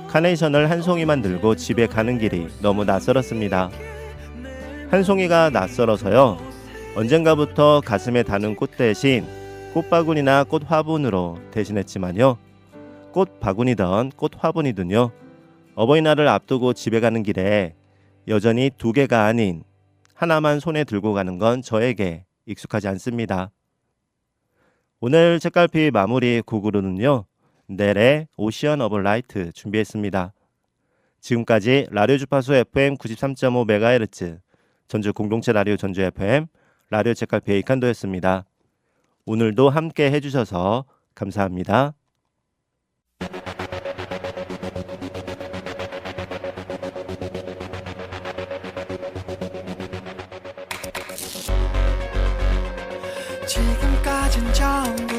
카네이션을 한 송이만 들고 집에 가는 길이 너무 낯설었습니다. 한 송이가 낯설어서요, 언젠가부터 가슴에 다는 꽃 대신 꽃바구니나 꽃화분으로 대신했지만요, 꽃바구니든 꽃화분이든요, 어버이날을 앞두고 집에 가는 길에 여전히 2개가 아닌 하나만 손에 들고 가는 건 저에게 익숙하지 않습니다. 오늘 책갈피 마무리 곡으로는요, 넬의 오션 오브 라이트 준비했습니다. 지금까지 라디오 주파수 FM 93.5MHz 전주 공동체 라디오 전주 FM 라디오 책갈피의 이칸도였습니다. 오늘도 함께 해주셔서 감사합니다. 지금까진 전부